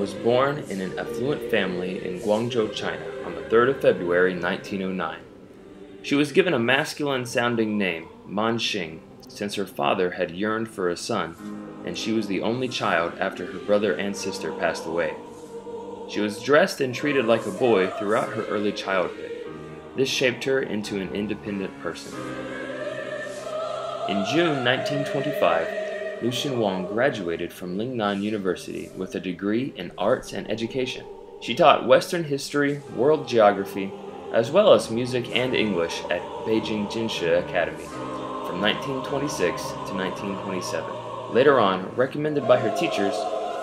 was born in an affluent family in Guangzhou, China on the 3rd of February 1909. She was given a masculine-sounding name, Manxing, since her father had yearned for a son, and she was the only child after her brother and sister passed away. She was dressed and treated like a boy throughout her early childhood. This shaped her into an independent person. In June 1925, Lucien Wang graduated from Lingnan University with a degree in arts and education. She taught Western history, world geography, as well as music and English at Beijing Jinshe Academy from 1926 to 1927. Later on, recommended by her teachers,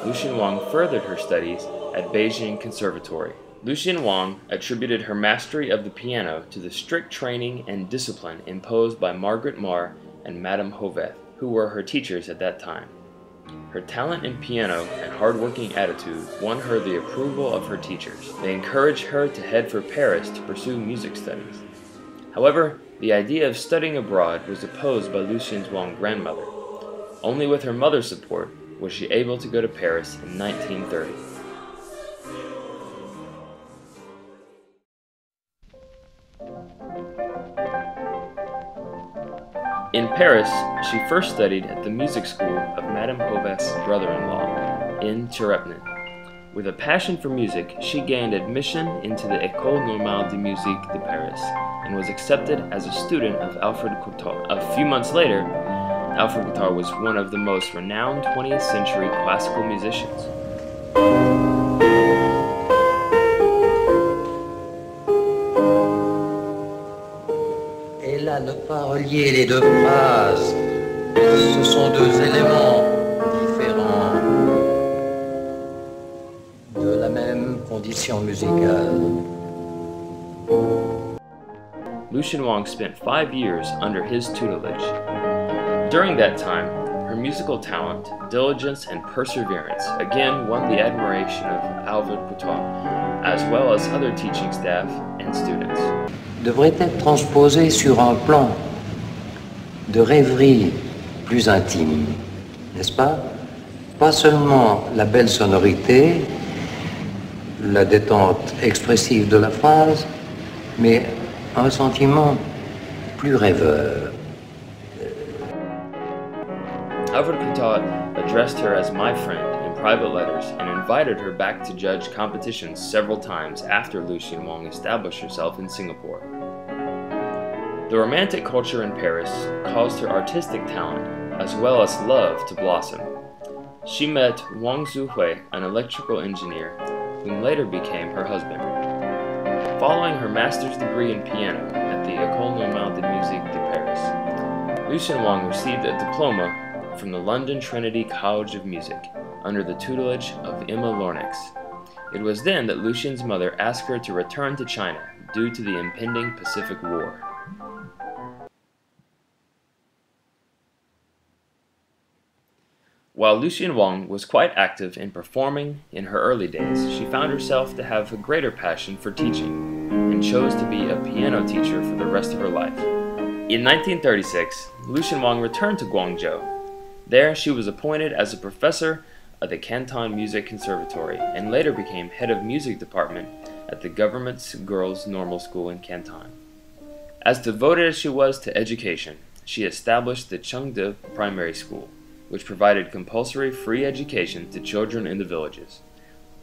Lucien Wang furthered her studies at Beijing Conservatory. Lucien Wang attributed her mastery of the piano to the strict training and discipline imposed by Margaret Marr and Madame Hoveth, who were her teachers at that time. Her talent in piano and hard-working attitude won her the approval of her teachers. They encouraged her to head for Paris to pursue music studies. However, the idea of studying abroad was opposed by Lucien Wang's grandmother. Only with her mother's support was she able to go to Paris in 1930. In Paris, she first studied at the music school of Madame Hoveth's brother-in-law in Cherepnin. With a passion for music, she gained admission into the École Normale de Musique de Paris and was accepted as a student of Alfred Cortot. A few months later, Alfred Cortot was one of the most renowned 20th century classical musicians. Et là, ne pas relier les deux phrases. Ce sont deux éléments différents de la même condition musicale. Lucien Wang spent 5 years under his tutelage. During that time, her musical talent, diligence, and perseverance again won the admiration of Alfred Cortot, as well as other teaching staff and students. Devrait être transposé sur un plan de rêverie plus intime, n'est-ce pas? Pas seulement la belle sonorité, la détente expressive de la phrase, mais un sentiment plus rêveur. Alfred Cortot addressed her as my friend in private letters and invited her back to judge competitions several times after Lucien Wang established herself in Singapore. The romantic culture in Paris caused her artistic talent as well as love to blossom. She met Wang Zuhui, an electrical engineer, whom later became her husband. Following her master's degree in piano at the École Normale de Musique de Paris, Lucien Wang received a diploma from the London Trinity College of Music under the tutelage of Emma Lornex. It was then that Lucien's mother asked her to return to China due to the impending Pacific War. While Lucien Wang was quite active in performing in her early days, she found herself to have a greater passion for teaching and chose to be a piano teacher for the rest of her life. In 1936, Lucien Wang returned to Guangzhou. There, she was appointed as a professor at the Canton Music Conservatory and later became head of music department at the government's girls' normal school in Canton. As devoted as she was to education, she established the Chengde Primary School, which provided compulsory free education to children in the villages.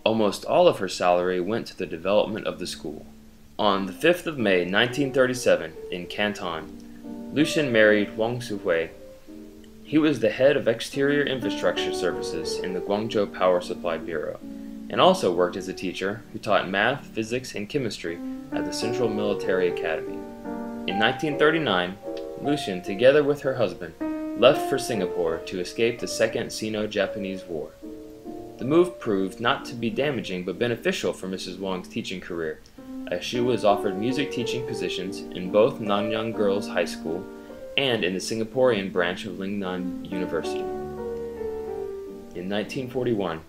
Almost all of her salary went to the development of the school. On the 5th of May 1937 in Canton, Lucien married Wang Zuhui. He was the head of exterior infrastructure services in the Guangzhou Power Supply Bureau, and also worked as a teacher who taught math, physics, and chemistry at the Central Military Academy. In 1939, Lucien, together with her husband, left for Singapore to escape the Second Sino-Japanese War. The move proved not to be damaging but beneficial for Mrs. Wang's teaching career, as she was offered music teaching positions in both Nanyang Girls High School and in the Singaporean branch of Lingnan University. In 1941,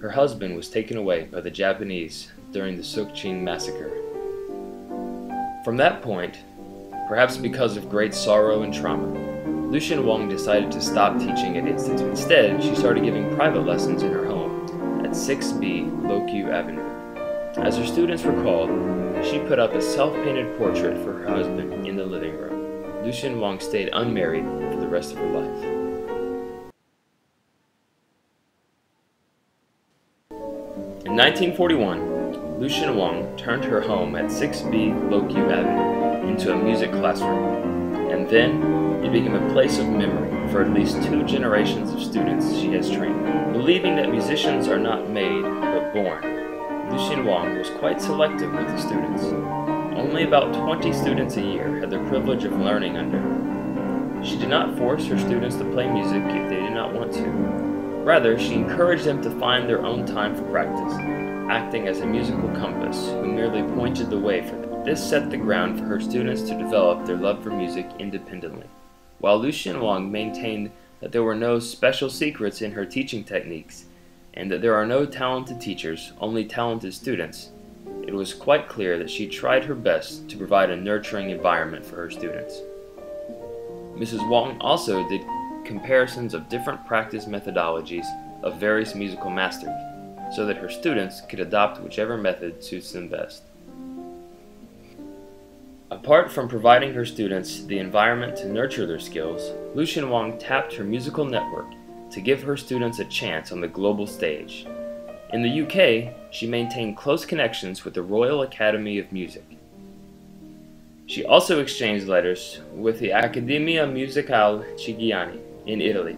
her husband was taken away by the Japanese during the Sukchin massacre. From that point, perhaps because of great sorrow and trauma, Lucien Wang decided to stop teaching at Institute. Instead, she started giving private lessons in her home at at 6B Loque Avenue. As her students recalled, she put up a self-painted portrait for her husband in the living room. Lucien Wang stayed unmarried for the rest of her life. In 1941, Lucien Wang turned her home at 6B Loque Avenue into a music classroom, and then it became a place of memory for at least 2 generations of students she has trained. Believing that musicians are not made, but born, Lucien Wang was quite selective with the students. Only about 20 students a year had the privilege of learning under her. She did not force her students to play music if they did not want to. Rather, she encouraged them to find their own time for practice, acting as a musical compass who merely pointed the way for them. This set the ground for her students to develop their love for music independently. While Lucien Wang maintained that there were no special secrets in her teaching techniques, and that there are no talented teachers, only talented students, it was quite clear that she tried her best to provide a nurturing environment for her students. Mrs. Wang also did comparisons of different practice methodologies of various musical masters, so that her students could adopt whichever method suits them best. Apart from providing her students the environment to nurture their skills, Lucien Wang tapped her musical network to give her students a chance on the global stage. In the UK, she maintained close connections with the Royal Academy of Music. She also exchanged letters with the Accademia Musicale Chigiani in Italy,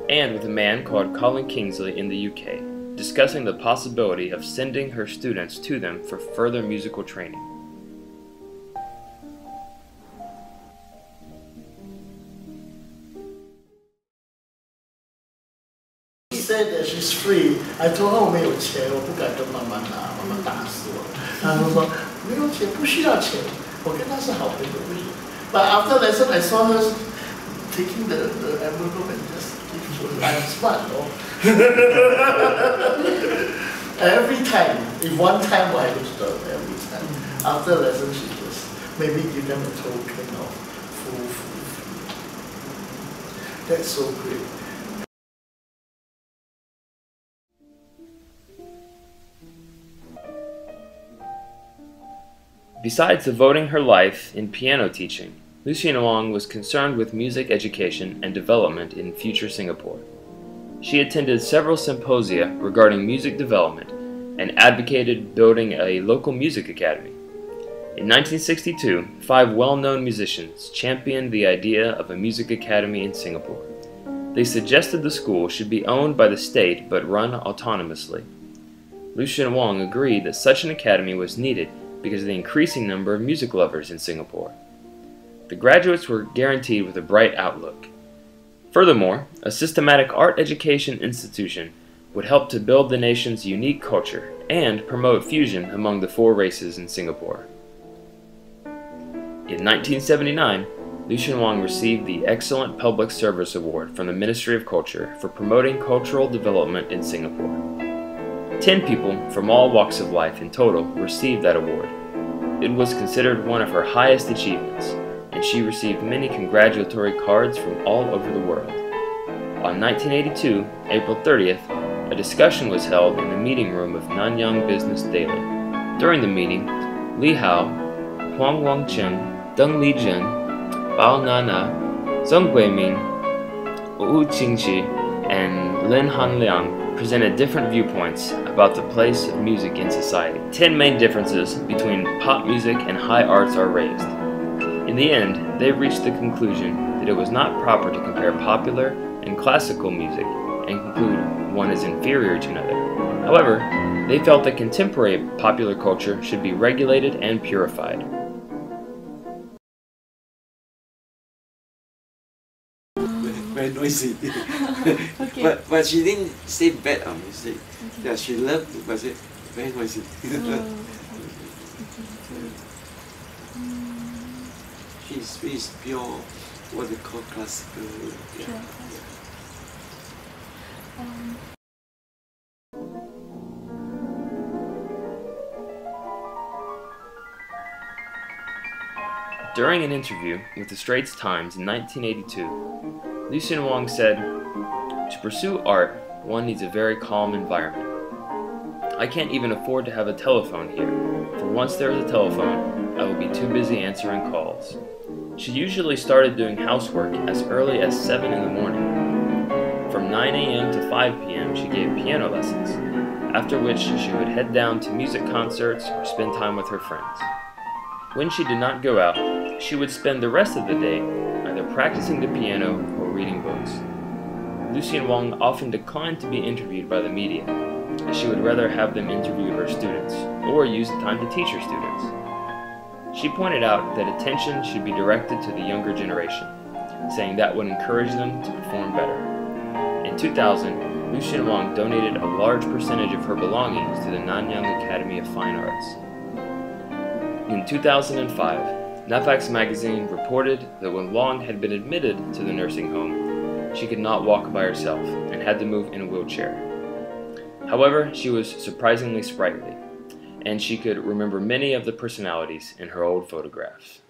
and with a man called Colin Kingsley in the UK, discussing the possibility of sending her students to them for further musical training. Said that she's free. I told her 我没有钱，我不敢跟妈妈拿，妈妈打死我。她说没有钱，不需要钱，我跟她是好朋友，不行。But after lesson, I saw her taking the envelope and just giving to her. I'm smart, no? Every time, if one time I was done, every time. After lesson, she just maybe give them a token of full. That's so great. Besides devoting her life in piano teaching, Lucien Wang was concerned with music education and development in future Singapore. She attended several symposia regarding music development and advocated building a local music academy. In 1962, 5 well-known musicians championed the idea of a music academy in Singapore. They suggested the school should be owned by the state but run autonomously. Lucien Wang agreed that such an academy was needed because of the increasing number of music lovers in Singapore. The graduates were guaranteed with a bright outlook. Furthermore, a systematic art education institution would help to build the nation's unique culture and promote fusion among the 4 races in Singapore. In 1979, Lucien Wang received the Excellent Public Service Award from the Ministry of Culture for promoting cultural development in Singapore. 10 people from all walks of life in total received that award. It was considered one of her highest achievements, and she received many congratulatory cards from all over the world. On 1982, April 30th, a discussion was held in the meeting room of Nanyang Business Daily. During the meeting, Li Hao, Huang Wangcheng, Deng Lijun, Bao Nana, Zheng Guiming, Wu Qingqi, and Lin Hanliang presented different viewpoints about the place of music in society. 10 main differences between pop music and high arts are raised. In the end, they reached the conclusion that it was not proper to compare popular and classical music and conclude one is inferior to another. However, they felt that contemporary popular culture should be regulated and purified. Very noisy. Okay. But she didn't say bad on music. Okay. Yeah, she loved it, but it very noisy. She's pure, what they call classical. Yeah. Sure. During an interview with the Straits Times in 1982, Lucien Wang said, "To pursue art, one needs a very calm environment. I can't even afford to have a telephone here, for once there is a telephone, I will be too busy answering calls. She usually started doing housework as early as 7 in the morning. From 9 a.m. to 5 p.m. she gave piano lessons, after which she would head down to music concerts or spend time with her friends. When she did not go out, she would spend the rest of the day either practicing the piano or reading books. Lucien Wang often declined to be interviewed by the media, as she would rather have them interview her students, or use the time to teach her students. She pointed out that attention should be directed to the younger generation, saying that would encourage them to perform better. In 2000, Lucien Wang donated a large percentage of her belongings to the Nanyang Academy of Fine Arts. In 2005, NAFA magazine reported that when Wang had been admitted to the nursing home, she could not walk by herself and had to move in a wheelchair. However, she was surprisingly sprightly, and she could remember many of the personalities in her old photographs.